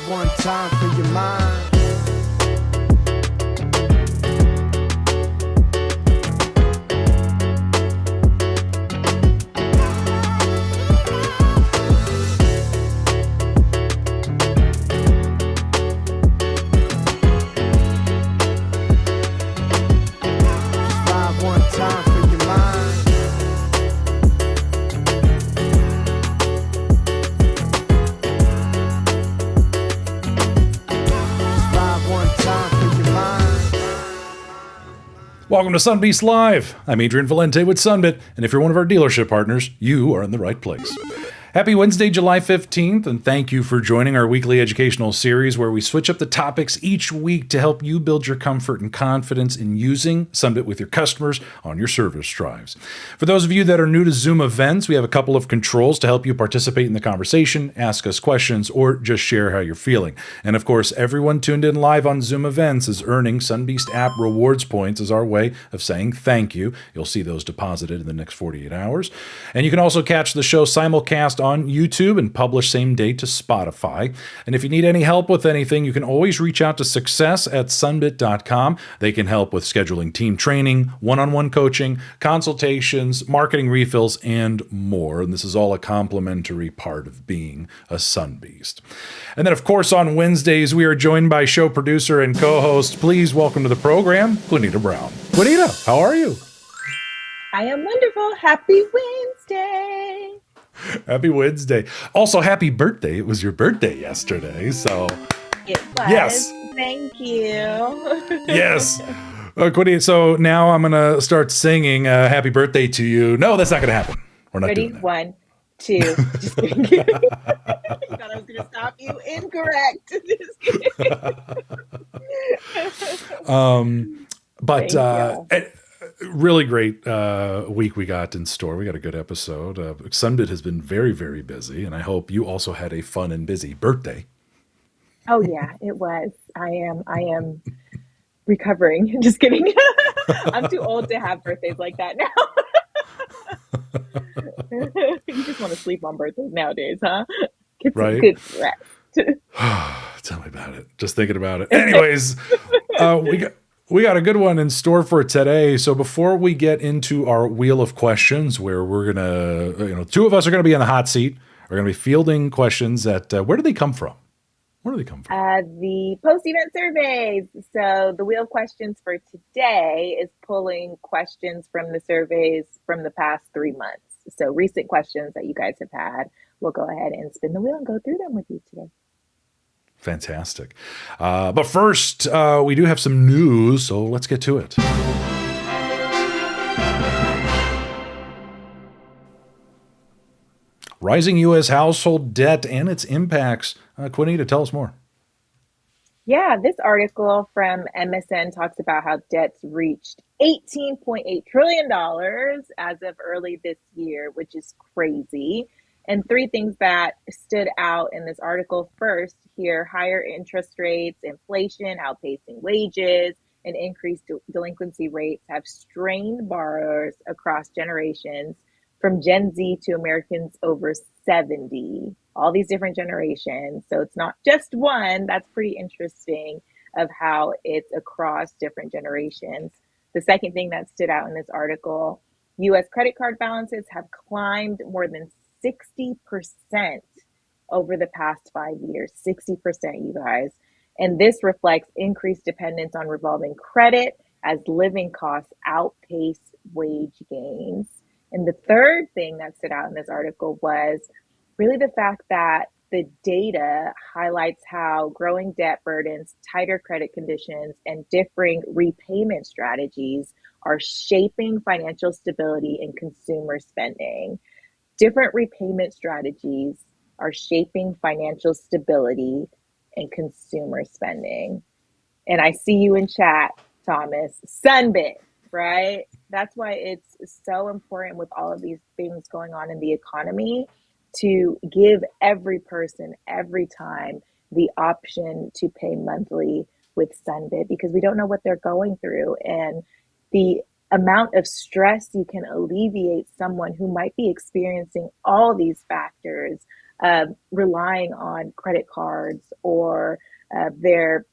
Five one time for your mind. Five one time for your mind. Five one time for your mind. Welcome to Sunbeat Live. I'm Adrian Valente with Sunbit, and if you're one of our dealership partners, you are in the right place. Happy Wednesday, July 15th, and thank you for joining our weekly educational series where we switch up the topics each week to help you build your comfort and confidence in using Sunbit with your customers on your service drives. For those of you that are new to Zoom events, we have a couple of controls to help you participate in the conversation, ask us questions, or just share how you're feeling. And of course, everyone tuned in live on Zoom events is earning Sunbeast app rewards points as our way of saying thank you. You'll see those deposited in the next 48 hours. And you can also catch the show simulcast on YouTube and publish same day to Spotify. And if you need any help with anything, you can always reach out to success@sunbit.com. They can help with scheduling team training, one-on-one coaching, consultations, marketing refills, and more. And this is all a complimentary part of being a Sunbeast. And then, of course, on Wednesdays, we are joined by show producer and co-host. Please welcome to the program, Juanita Brown. Juanita, how are you? I am wonderful. Happy Wednesday. Happy Wednesday. Also, happy birthday. It was your birthday yesterday, so It was. Yes. Thank you. yes. Quinny, so now I'm going to start singing happy birthday to you. No, that's not going to happen. We're not Ready? doing that. 1, 2. Just kidding. You thought I was going to stop you? Incorrect. Just kidding. But Thank really great week we got in store. We got a good episode. Sunbit has been very, very busy, and I hope you also had a fun and busy birthday. Oh, yeah, it was. I am recovering. Just kidding. I'm too old to have birthdays like that now. You just want to sleep on birthdays nowadays, huh? Get some Right? good rest. Tell me about it. Just thinking about it. Anyways, we got a good one in store for today. So before we get into our wheel of questions, where we're gonna, two of us are gonna be on the hot seat. We're gonna be fielding questions that where do they come from? Where do they come from? The post-event surveys. So the wheel of questions for today is pulling questions from the surveys from the past 3 months. So recent questions that you guys have had. We'll go ahead and spin the wheel and go through them with you today. Fantastic. But first, we do have some news, so let's get to it. Rising U.S. household debt and its impacts. Quinita, tell us more. Yeah, this article from MSN talks about how debts reached $18.8 trillion as of early this year, which is crazy. And 3 things that stood out in this article. First, here, higher interest rates, inflation outpacing wages, and increased delinquency rates have strained borrowers across generations, from Gen Z to Americans over 70, all these different generations. So it's not just one. That's pretty interesting of how it's across different generations. The second thing that stood out in this article, U.S. credit card balances have climbed more than 60% over the past 5 years. 60%, you guys. And this reflects increased dependence on revolving credit as living costs outpace wage gains. And the third thing that stood out in this article was really the fact that the data highlights how growing debt burdens, tighter credit conditions, and differing repayment strategies are shaping financial stability and consumer spending. Different repayment strategies are shaping financial stability and consumer spending. And I see you in chat, Thomas. Sunbit, right? That's why it's so important with all of these things going on in the economy to give every person, every time, the option to pay monthly with Sunbit, because we don't know what they're going through. And the amount of stress you can alleviate someone who might be experiencing all these factors relying on credit cards or their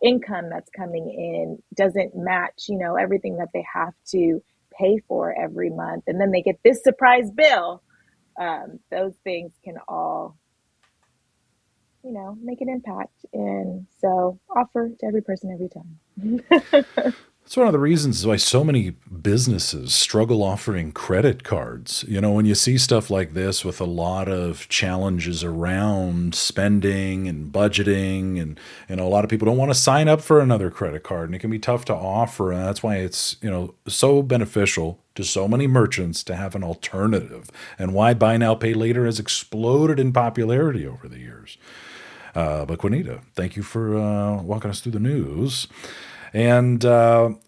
income that's coming in doesn't match, everything that they have to pay for every month. And then they get this surprise bill. Those things can all, make an impact. And so offer to every person every time. It's one of the reasons why so many businesses struggle offering credit cards. When you see stuff like this with a lot of challenges around spending and budgeting, and a lot of people don't want to sign up for another credit card, and it can be tough to offer. And that's why it's so beneficial to so many merchants to have an alternative, and why buy now, pay later has exploded in popularity over the years. But Juanita, thank you for walking us through the news. And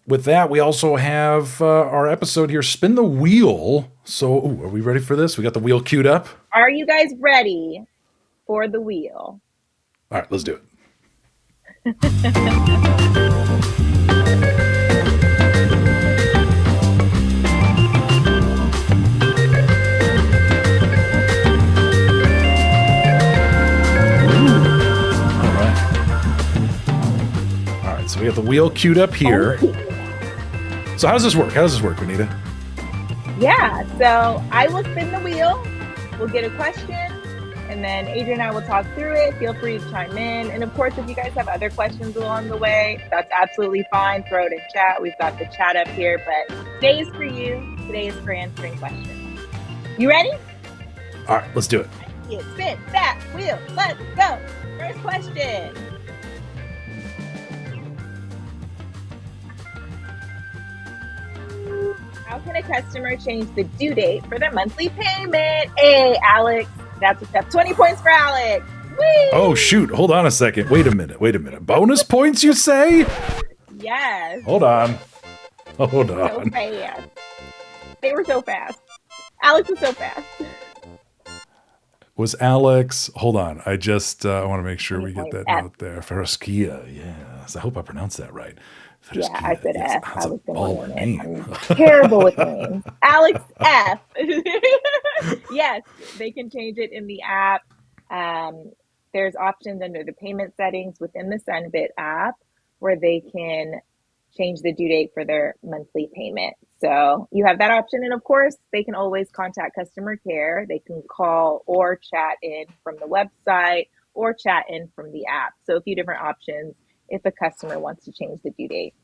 with that, we also have our episode here, Spin the Wheel. So, are we ready for this? We got the wheel queued up. Are you guys ready for the wheel? All right, let's do it. So we got the wheel queued up here. So how does this work? Anita? Yeah, so I will spin the wheel. We'll get a question, and then Adrian and I will talk through it. Feel free to chime in. And of course, if you guys have other questions along the way, that's absolutely fine. Throw it in chat. We've got the chat up here, but today is for you. Today is for answering questions. You ready? All right, let's do it. Yeah, spin that wheel. Let's go. First question. How can a customer change the due date for their monthly payment? Hey, Alex, that's a step. 20 points for Alex. Whee! Oh, shoot. Hold on a second. Wait a minute. Bonus points, you say? Yes. Hold on. So fast. They were so fast. Alex was so fast. Was Alex... Hold on. I just I want to make sure we get that note there. Faraskia, yes. I hope I pronounced that right. Yeah, I said F. I was baller name. I'm terrible with names. Alex F. Yes, they can change it in the app. There's options under the payment settings within the Sunbit app where they can change the due date for their monthly payment. So you have that option. And of course, they can always contact customer care. They can call or chat in from the website or chat in from the app. So a few different options if a customer wants to change the due date.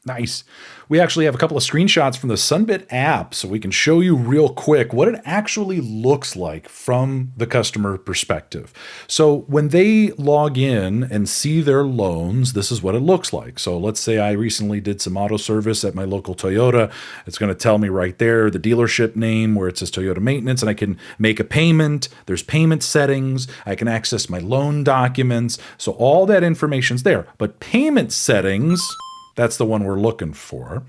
Nice. We actually have a couple of screenshots from the Sunbit app, so we can show you real quick what it actually looks like from the customer perspective. So when they log in and see their loans, this is what it looks like. So let's say I recently did some auto service at my local Toyota. It's going to tell me right there the dealership name where it says Toyota Maintenance, and I can make a payment. There's payment settings. I can access my loan documents. So all that information's there. But payment settings... that's the one we're looking for.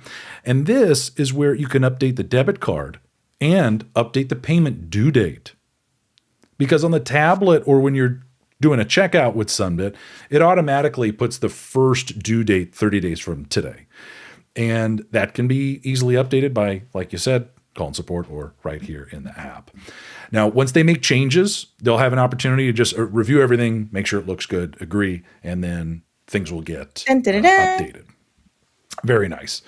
And this is where you can update the debit card and update the payment due date. Because on the tablet or when you're doing a checkout with Sunbit, it automatically puts the first due date 30 days from today. And that can be easily updated by, like you said, calling support or right here in the app. Now, once they make changes, they'll have an opportunity to just review everything, make sure it looks good, agree, and then things will get updated. Very nice.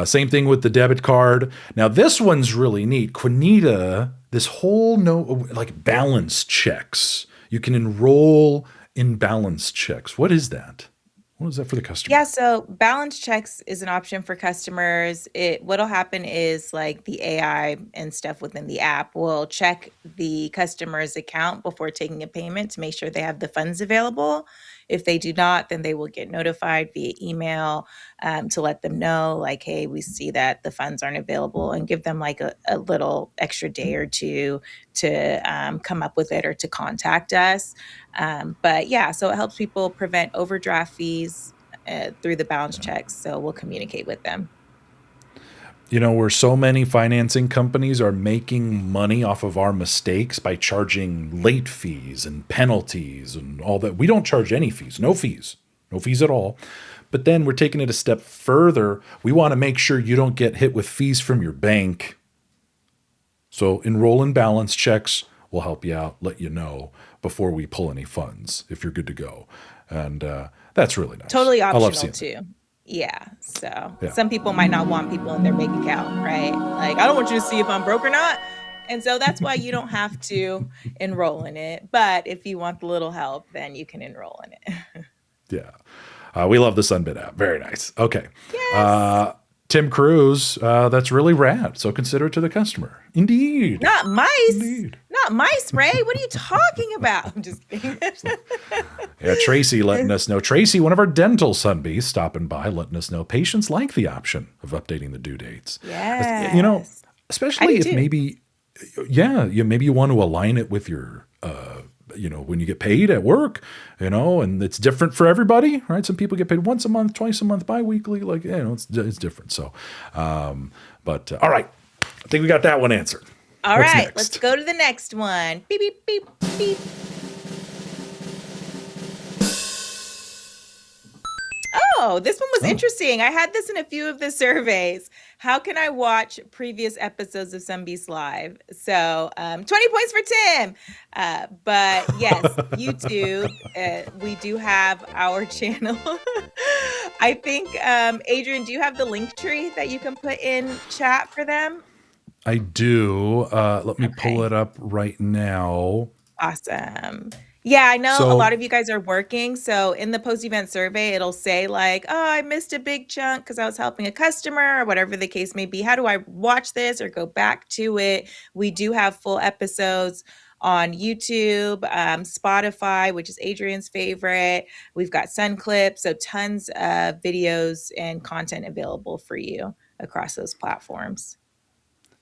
Same thing with the debit card. Now, this one's really neat. Quinita, this whole balance checks. You can enroll in balance checks. What is that? What is that for the customer? Yeah, so balance checks is an option for customers. What'll happen is like the AI and stuff within the app will check the customer's account before taking a payment to make sure they have the funds available. If they do not, then they will get notified via email to let them know, like, hey, we see that the funds aren't available, and give them like a little extra day or two to come up with it or to contact us. But yeah, so it helps people prevent overdraft fees through the balance checks. So we'll communicate with them. You know, where so many financing companies are making money off of our mistakes by charging late fees and penalties and all that. We don't charge any fees, no fees at all. But then we're taking it a step further. We want to make sure you don't get hit with fees from your bank. So enroll in balance checks we'll help you out, let you know before we pull any funds if you're good to go. And that's really nice. Totally I love optional seeing that. too. Yeah. So Yeah. some people might not want people in their bank account, right? Like, I don't want you to see if I'm broke or not. And so that's why you don't have to enroll in it. But if you want the little help, then you can enroll in it. Yeah. We love the Sunbit app. Very nice. Okay. Yes. Tim Cruise, that's really rad. So consider it to the customer. Indeed. Not mice. Indeed. Not mice, Ray. What are you talking about? I'm just kidding. Yeah, Tracy letting us know. Tracy, one of our dental Sunbees, stopping by, letting us know patients like the option of updating the due dates. Yes. You know, I especially do if too. maybe, maybe you want to align it with your, when you get paid at work, and it's different for everybody, right? Some people get paid once a month, twice a month, bi-weekly, it's different. So, but all right, I think we got that one answered. All What's right, next? let's go to the next one. Beep, beep, beep, beep. Oh, this one was interesting. I had this in a few of the surveys. How can I watch previous episodes of Sunbeast Live? So 20 points for Tim. But yes, YouTube, we do have our channel. I think, Adrian, do you have the link tree that you can put in chat for them? I do. Let me pull it up right now. Awesome. Yeah, I know a So- lot of you guys are working. So in the post-event survey, it'll say like, oh, I missed a big chunk because I was helping a customer or whatever the case may be. How do I watch this or go back to it? We do have full episodes on YouTube, Spotify, which is Adrian's favorite. We've got Sun Clips, so tons of videos and content available for you across those platforms.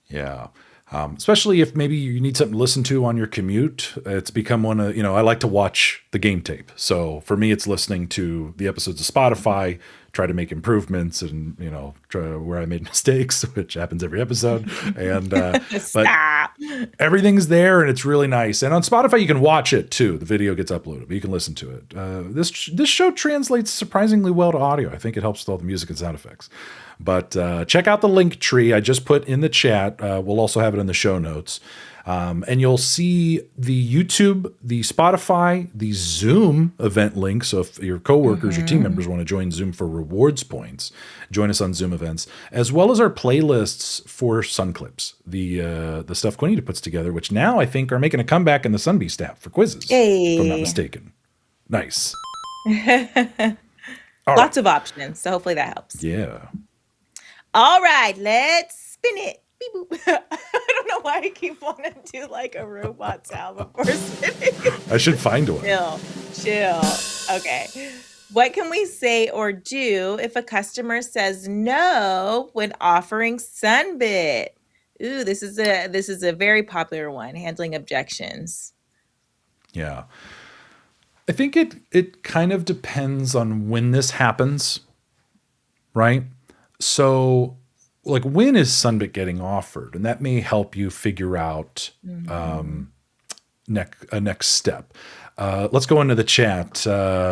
Yeah. Especially if maybe you need something to listen to on your commute. It's become one of, I like to watch the game tape. So for me, it's listening to the episodes of Spotify, try to make improvements and, try where I made mistakes, which happens every episode. And, but everything's there and it's really nice. And on Spotify, you can watch it too. The video gets uploaded, but you can listen to it. This show translates surprisingly well to audio. I think it helps with all the music and sound effects. But check out the link tree I just put in the chat. We'll also have it in the show notes. And you'll see the YouTube, the Spotify, the Zoom event link. So if your coworkers, your team members want to join Zoom for rewards points, join us on Zoom events, as well as our playlists for Sun Clips, the stuff Quinita puts together, which now I think are making a comeback in the Sunbeast app for quizzes, if I'm not mistaken. Nice. Lots of options. So hopefully that helps. Yeah. All right, let's spin it. Beep, boop. I don't know why I keep wanting to do like a robot sound before spinning. I should find one. Chill. Okay. What can we say or do if a customer says no when offering Sunbit? Ooh, this is a very popular one, handling objections. Yeah. I think it kind of depends on when this happens, right? So, like, when is Sunbit getting offered? And that may help you figure out a next step. Let's go into the chat.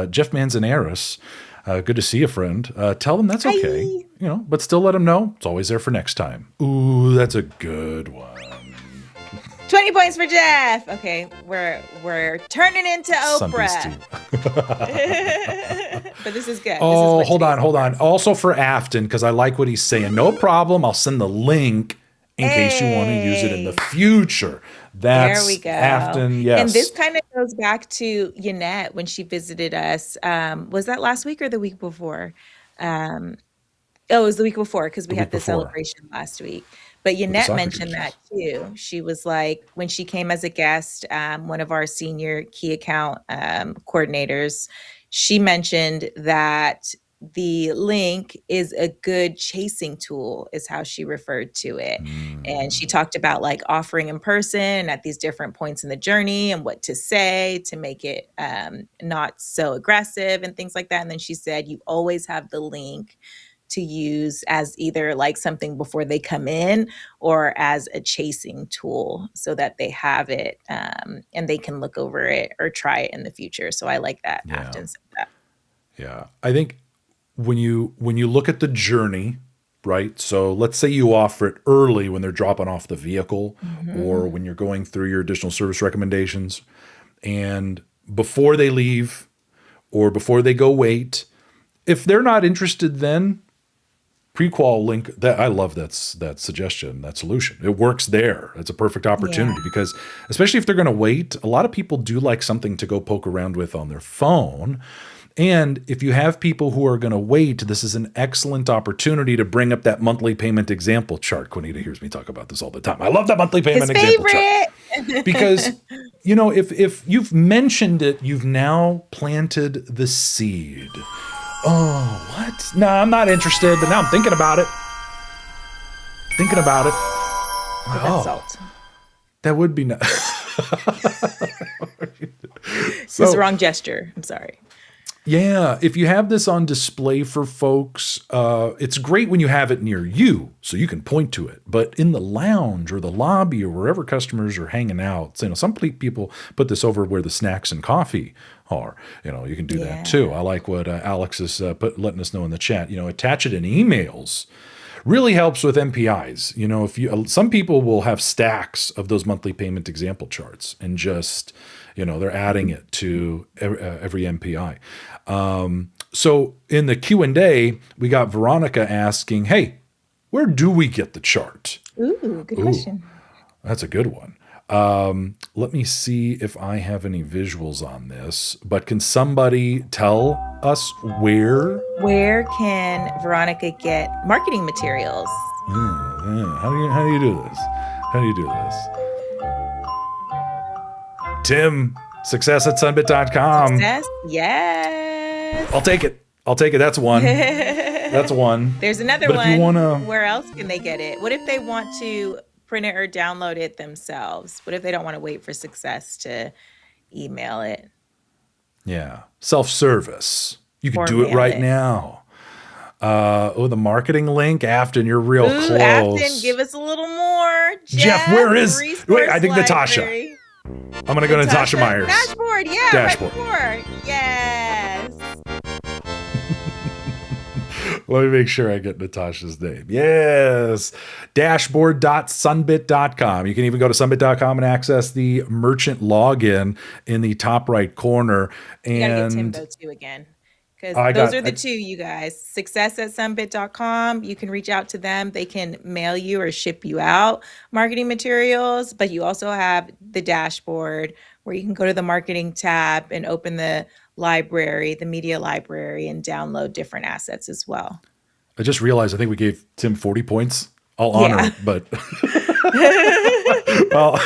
Jeff Manzanares, good to see you, friend. Tell them that's okay, but still let them know it's always there for next time. Ooh, that's a good one. 20 points for Jeff. Okay, we're turning into Oprah. But this is good. Oh, hold on. Also for Afton, because I like what he's saying. No problem. I'll send the link in case you want to use it in the future. There we go. Afton, yes. And this kind of goes back to Yannette when she visited us. Was that last week or the week before? It was the week before because we had the celebration last week. But Yannette mentioned that too. She was like, when she came as a guest, one of our senior key account coordinators, she mentioned that the link is a good chasing tool, is how she referred to it. And she talked about like offering in person at these different points in the journey and what to say to make it not so aggressive and things like that. And then she said, you always have the link to use as either like something before they come in or as a chasing tool so that they have it and they can look over it or try it in the future. So I like that. Afton said that. Yeah. I think when you look at the journey right? So let's say you offer it early when they're dropping off the vehicle or when you're going through your additional service recommendations, and before they leave or before they go wait. If they're not interested, then pre-qual link. That I love that suggestion, that solution. It works there. It's a perfect opportunity because especially if they're going to wait, a lot of people do like something to go poke around with on their phone. And if you have people who are going to wait, this is an excellent opportunity to bring up that monthly payment example chart. Quinita hears me talk about this all the time. I love that monthly payment example chart. Because, if you've mentioned it, you've now planted the seed. Oh, what? No, I'm not interested, but now I'm thinking about it. Salt. That would be nice. This is the wrong gesture. I'm sorry. Yeah, if you have this on display for folks, it's great when you have it near you so you can point to it. But in the lounge or the lobby or wherever customers are hanging out, some people put this over where the snacks and coffee are. You can do that too. I like what Alex is letting us know in the chat. Attach it in emails. Really helps with MPIs. Some people will have stacks of those monthly payment example charts and just, they're adding it to every MPI. So in the Q&A, we got Veronica asking, hey, where do we get the chart? Good question. That's a good one. Let me see if I have any visuals on this, but can somebody tell us where? Where can Veronica get marketing materials? How do you do this? Tim, success@sunbit.com. Success? Yes. I'll take it. That's one. That's one. There's another but one. If you wanna... Where else can they get it? What if they want to print it or download it themselves? What if they don't want to wait for Success to email it? Yeah. Self-service. You can do it right now. The marketing link. Afton, you're real close. Afton, give us a little more. Jeff, where is... Wait, I think Natasha. I'm going to go to Natasha Myers. Dashboard, yeah. Dashboard. Right before. Yes. Let me make sure I get Natasha's name. Yes. Dashboard.sunbit.com. You can even go to sunbit.com and access the merchant login in the top right corner. And you gotta get Tim though too again. Because those are the two, you guys. Success@sunbit.com. You can reach out to them. They can mail you or ship you out marketing materials. But you also have the dashboard where you can go to the marketing tab and open the library, the media library, and download different assets as well. I just realized I think we gave Tim 40 points. I'll honor it, but well,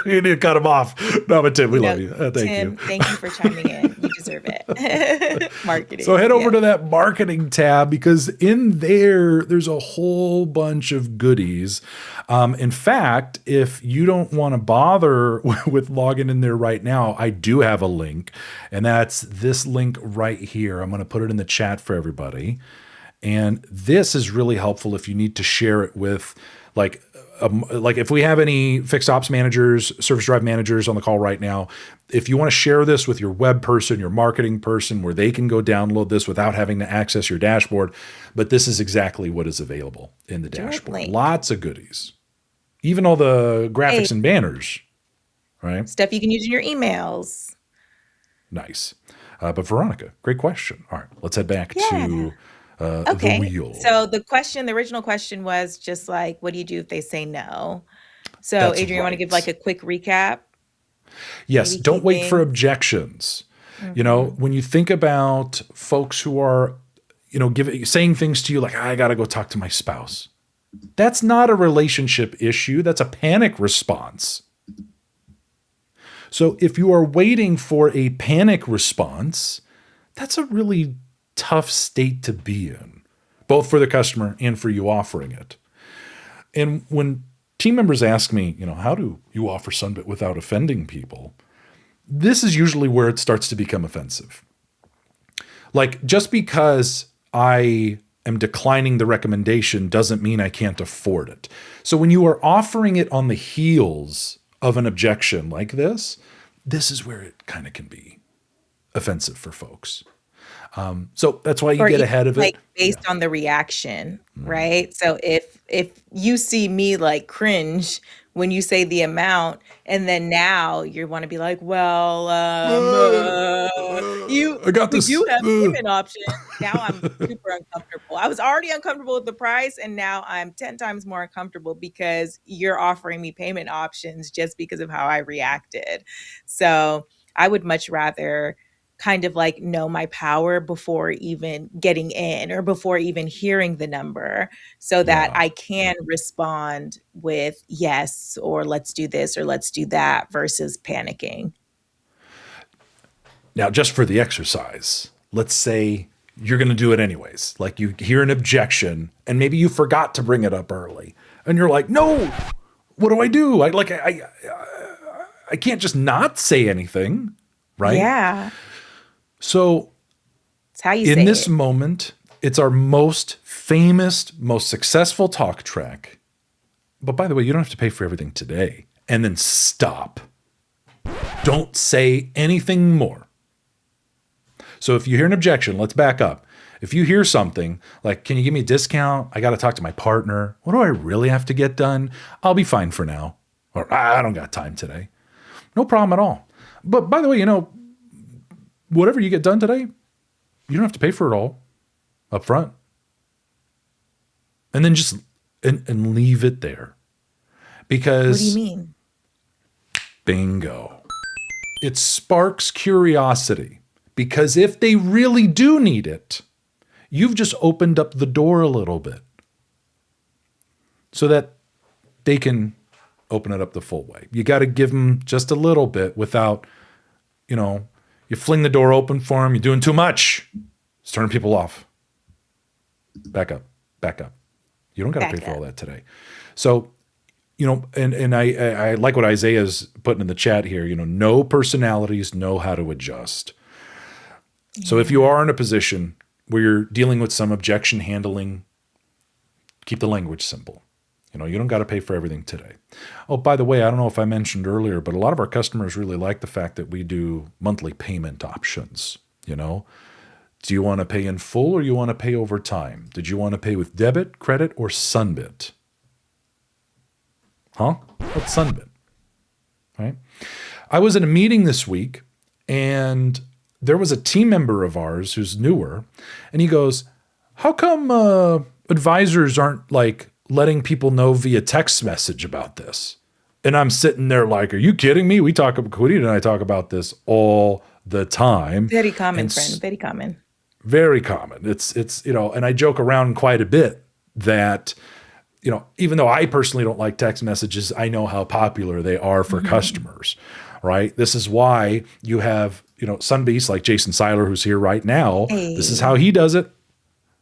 you need to cut him off. No, but Tim, we love you. Thank Tim, you. Thank you for chiming in. You deserve it. Marketing. So head over to that marketing tab because in there's a whole bunch of goodies. In fact, if you don't want to bother with logging in there right now, I do have a link, and that's this link right here. I'm going to put it in the chat for everybody. And this is really helpful if you need to share it with like if we have any fixed ops managers, service drive managers on the call right now, if you want to share this with your web person, your marketing person, where they can go download this without having to access your dashboard. But this is exactly what is available in the dashboard. Lots of goodies, even all the graphics and banners, right? Stuff you can use in your emails. Nice. But Veronica, great question. All right, let's head back to okay. the wheel. So the original question was just like, what do you do if they say no? So That's Adrian, you want to give like a quick recap? Yes. Don't wait for objections. Mm-hmm. When you think about folks who are, saying things to you like, I got to go talk to my spouse. That's not a relationship issue. That's a panic response. So if you are waiting for a panic response, that's a really tough state to be in, both for the customer and for you offering it. And when team members ask me, how do you offer Sunbit without offending people? This is usually where it starts to become offensive. Like, just because I am declining the recommendation doesn't mean I can't afford it. So when you are offering it on the heels of an objection like this is where it kind of can be offensive for folks. So that's why you Or get even ahead of it. like based on the reaction, right? So if you see me like cringe when you say the amount, and then now you want to be like, well, you I got we this. do have payment options. Now I'm super uncomfortable. I was already uncomfortable with the price, and now I'm 10 times more uncomfortable because you're offering me payment options just because of how I reacted. So I would much rather kind of like know my power before even getting in or before even hearing the number so that Yeah. I can respond with yes or let's do this or let's do that versus panicking. Now, just for the exercise, let's say you're going to do it anyways. Like you hear an objection and maybe you forgot to bring it up early and you're like, no, what do I do? I can't just not say anything. Right. Yeah. So It's how you in say this it. moment, it's our most famous, most successful talk track. But by the way, you don't have to pay for everything today. And then stop. Don't say anything more. So if you hear an objection, let's back up. If you hear something like, can you give me a discount? I got to talk to my partner. What do I really have to get done? I'll be fine for now. Or I don't got time today. No problem at all. But by the way, whatever you get done today, you don't have to pay for it all up front. And then just and leave it there. Because What do you mean? bingo. It sparks curiosity. Because if they really do need it, you've just opened up the door a little bit so that they can open it up the full way. You got to give them just a little bit without, you fling the door open for them. You're doing too much. It's turning people off. Back up. You don't got to pay for all that today. So, and I like what Isaiah's putting in the chat here, no personalities know how to adjust. So if you are in a position where you're dealing with some objection handling, keep the language simple. You don't got to pay for everything today. Oh, by the way, I don't know if I mentioned earlier, but a lot of our customers really like the fact that we do monthly payment options. Do you want to pay in full or you want to pay over time? Did you want to pay with debit, credit, or Sunbit? Huh? What's Sunbit? Right? I was in a meeting this week and there was a team member of ours who's newer, and he goes, how come advisors aren't like letting people know via text message about this? And I'm sitting there like, are you kidding me? Quidita and I talk about this all the time. Very common, friend. Very common. Very common. It's and I joke around quite a bit that, even though I personally don't like text messages, I know how popular they are for customers, right? This is why you have, Sunbeast like Jason Seiler, who's here right now. Hey. This is how he does it.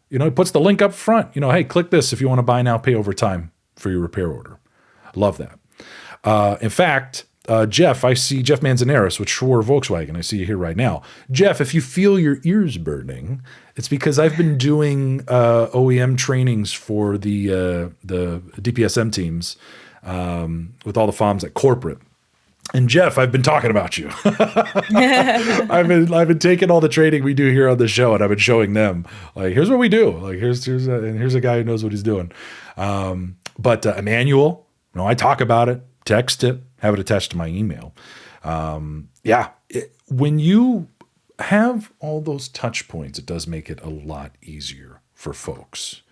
He puts the link up front. Hey, click this if you want to buy now, pay over time for your repair order. Love that. In fact, Jeff, I see Jeff Manzanares with Schwar Volkswagen. I see you here right now. Jeff, if you feel your ears burning, it's because I've been doing OEM trainings for the DPSM teams with all the FOMs at corporate. And Jeff, I've been talking about you. I've been taking all the training we do here on the show, and I've been showing them like, here's what we do. Like here's a guy who knows what he's doing. But Emmanuel, I talk about it, text it, have it attached to my email. When you have all those touch points, it does make it a lot easier for folks,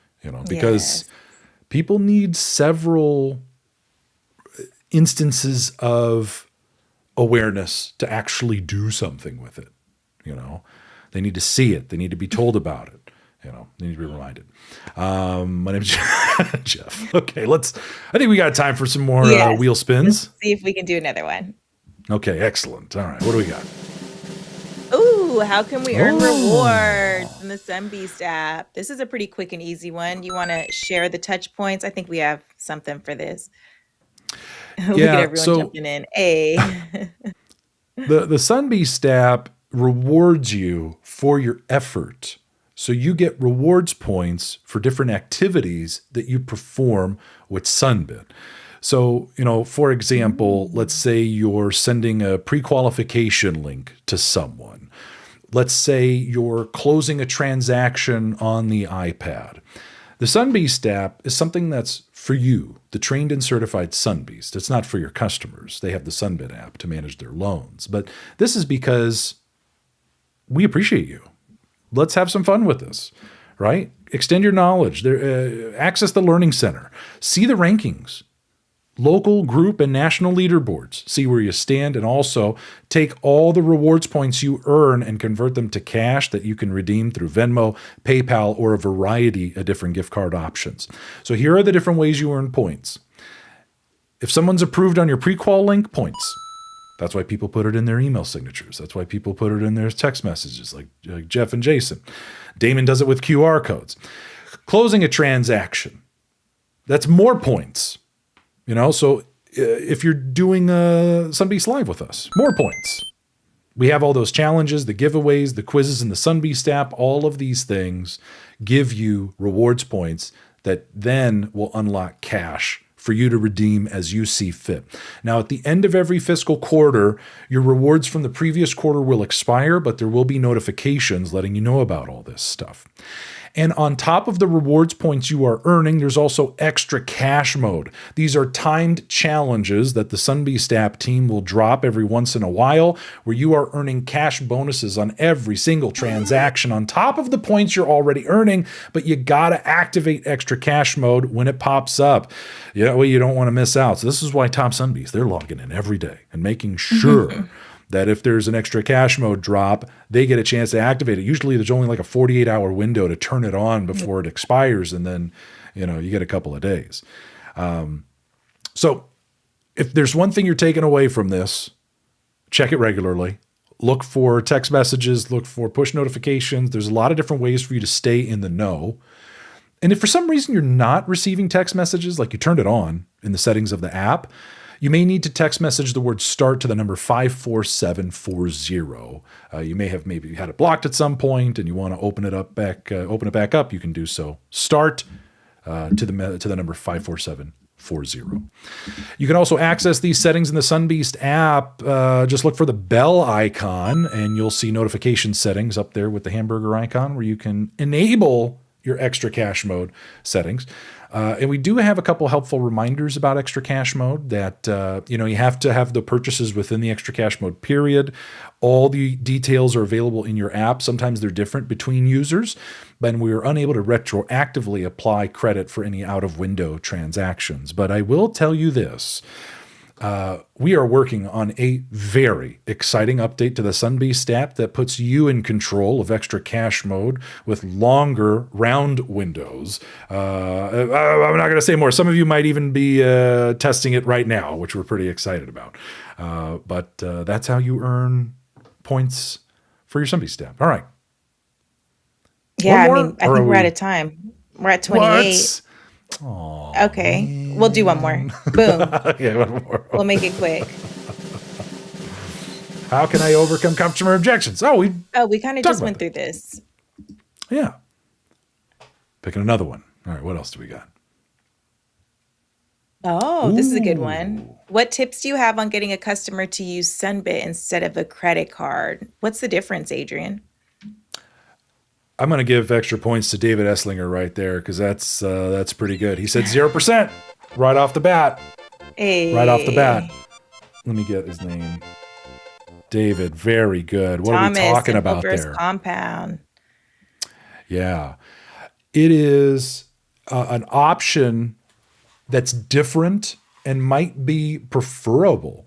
because people need several instances of awareness to actually do something with it. They need to see it. They need to be told about it. They need to be reminded. My name's Jeff. Okay, I think we got time for some more wheel spins. Let's see if we can do another one. Okay, excellent. All right, what do we got? Ooh, how can we earn rewards in the Sunbeast app? This is a pretty quick and easy one. You want to share the touch points? I think we have something for this. Look at everyone jumping in. The Sunbeast app rewards you for your effort. So you get rewards points for different activities that you perform with Sunbit. So, for example, let's say you're sending a pre-qualification link to someone, let's say you're closing a transaction on the iPad. The Sunbeast app is something that's for you, the trained and certified Sunbeast. It's not for your customers. They have the Sunbit app to manage their loans. But this is because we appreciate you. Let's have some fun with this, right? Extend your knowledge. Access the Learning Center. See the rankings. Local, group, and national leaderboards. See where you stand, and also take all the rewards points you earn and convert them to cash that you can redeem through Venmo, PayPal, or a variety of different gift card options. So here are the different ways you earn points. If someone's approved on your pre-qual link, points. That's why people put it in their email signatures. That's why people put it in their text messages, like Jeff and Jason. Damon does it with QR codes. Closing a transaction. That's more points. So if you're doing Sunbeast Live with us, more points. We have all those challenges, the giveaways, the quizzes in the Sunbeast app. All of these things give you rewards points that then will unlock cash for you to redeem as you see fit. Now, at the end of every fiscal quarter, your rewards from the previous quarter will expire, but there will be notifications letting you know about all this stuff. And on top of the rewards points you are earning, there's also extra cash mode. These are timed challenges that the Sunbeast app team will drop every once in a while, where you are earning cash bonuses on every single transaction on top of the points you're already earning, but you gotta activate extra cash mode when it pops up. Well, you don't want to miss out. So this is why Top Sunbeast, they're logging in every day and making sure that if there's an extra cash mode drop, they get a chance to activate it. Usually there's only like a 48-hour window to turn it on before it expires, and then you get a couple of days. So if there's one thing you're taking away from this, check it regularly. Look for text messages, look for push notifications. There's a lot of different ways for you to stay in the know. And if for some reason you're not receiving text messages, like you turned it on in the settings of the app, you may need to text message the word START to the number 54740. You may have maybe had it blocked at some point, and you want to open it back up. You can do so. START to the number 54740. You can also access these settings in the Sunbeast app. Just look for the bell icon, and you'll see notification settings up there with the hamburger icon, where you can enable your extra cash mode settings. And we do have a couple helpful reminders about extra cash mode that, you have to have the purchases within the extra cash mode period. All the details are available in your app. Sometimes they're different between users, but we are unable to retroactively apply credit for any out-of-window transactions. But I will tell you this. We are working on a very exciting update to the Sunbeast app that puts you in control of extra cash mode with longer round windows. I'm not going to say more. Some of you might even be testing it right now, which we're pretty excited about. But that's how you earn points for your Sunbeast app. All right. Yeah, I think we're out of time. We're at 28. Aww, okay, man. We'll do one more. Boom. Okay, one more. We'll make it quick. How can I overcome customer objections? We kind of just went through this. Yeah. Picking another one. All right, what else do we got? This is a good one. What tips do you have on getting a customer to use Sunbit instead of a credit card? What's the difference, Adrian? I'm going to give extra points to David Esslinger right there, because that's pretty good. He said 0% right off the bat. Hey. Right off the bat. Let me get his name. David, very good. What Thomas, are we talking in about Booker's there? Compound. Yeah. It is an option that's different and might be preferable.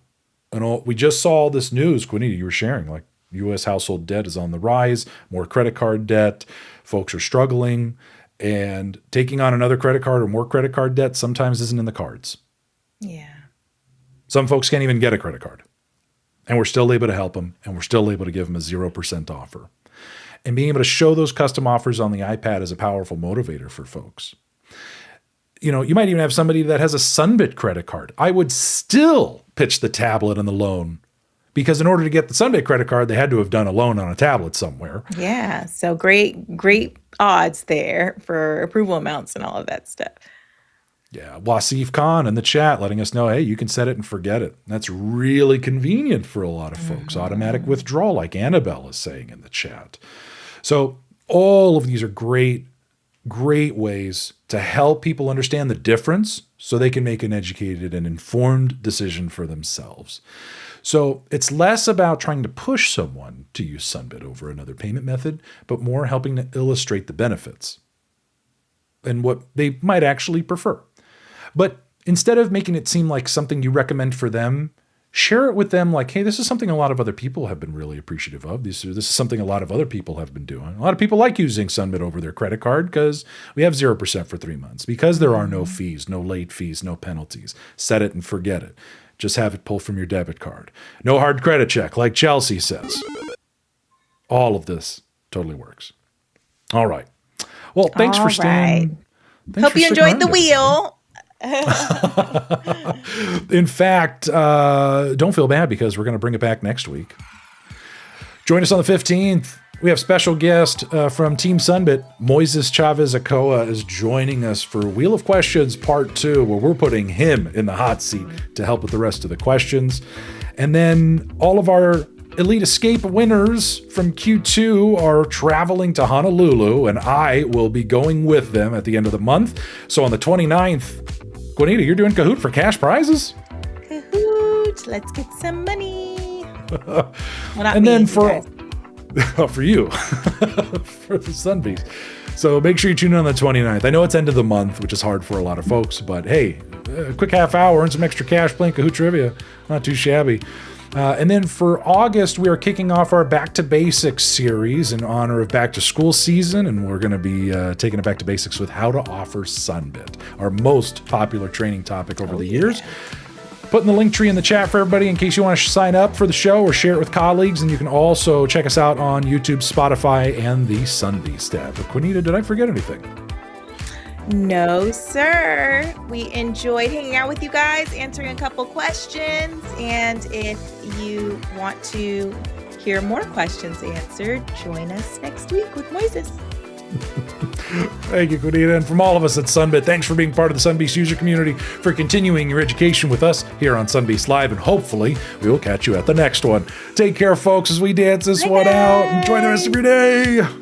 And we just saw all this news, Quinny, you were sharing, like, U.S. household debt is on the rise, more credit card debt, folks are struggling, and taking on another credit card or more credit card debt sometimes isn't in the cards. Yeah. Some folks can't even get a credit card, and we're still able to help them, and we're still able to give them a 0% offer. And being able to show those custom offers on the iPad is a powerful motivator for folks. You might even have somebody that has a Sunbit credit card. I would still pitch the tablet and the loan, because in order to get the Sunbit credit card, they had to have done a loan on a tablet somewhere. Yeah. So great odds there for approval amounts and all of that stuff. Yeah, Wasif Khan in the chat letting us know, hey, you can set it and forget it. That's really convenient for a lot of folks. Automatic withdrawal, like Annabelle is saying in the chat. So all of these are great ways to help people understand the difference so they can make an educated and informed decision for themselves. So it's less about trying to push someone to use Sunbit over another payment method, but more helping to illustrate the benefits and what they might actually prefer. But instead of making it seem like something you recommend for them, share it with them like, hey, this is something a lot of other people have been really appreciative of. This is something a lot of other people have been doing. A lot of people like using Sunbit over their credit card because we have 0% for 3 months, because there are no fees, no late fees, no penalties. Set it and forget it. Just have it pull from your debit card. No hard credit check, like Chelsea says. All of this totally works. All right. Well, thanks for staying. Hope you enjoyed the wheel. In fact, don't feel bad because we're going to bring it back next week. Join us on the 15th. We have special guest from Team Sunbit. Moises Chavez Acoa is joining us for Wheel of Questions Part 2, where we're putting him in the hot seat to help with the rest of the questions. And then all of our Elite Escape winners from Q2 are traveling to Honolulu, and I will be going with them at the end of the month. So on the 29th, Juanita, you're doing Kahoot for cash prizes? Kahoot, let's get some money. Well, not and me, then you for guys. for you, for the Sunbeat. So make sure you tune in on the 29th. I know it's end of the month, which is hard for a lot of folks, but hey, a quick half hour, earn some extra cash playing Kahoot trivia. Not too shabby. And then for August, we are kicking off our Back to Basics series in honor of back to school season, and we're going to be taking it back to basics with how to offer Sunbit, our most popular training topic over the years. Putting the link tree in the chat for everybody in case you want to sign up for the show or share it with colleagues, and you can also check us out on YouTube, Spotify, and the Sunbeast app. But Juanita, did I forget anything? No, sir. We enjoyed hanging out with you guys, answering a couple questions. And if you want to hear more questions answered, join us next week with Moises. Thank you, Juanita. And from all of us at Sunbit, thanks for being part of the Sunbeast user community, for continuing your education with us here on Sunbeast Live, and hopefully we will catch you at the next one. Take care, folks, as we dance this one out. Enjoy the rest of your day.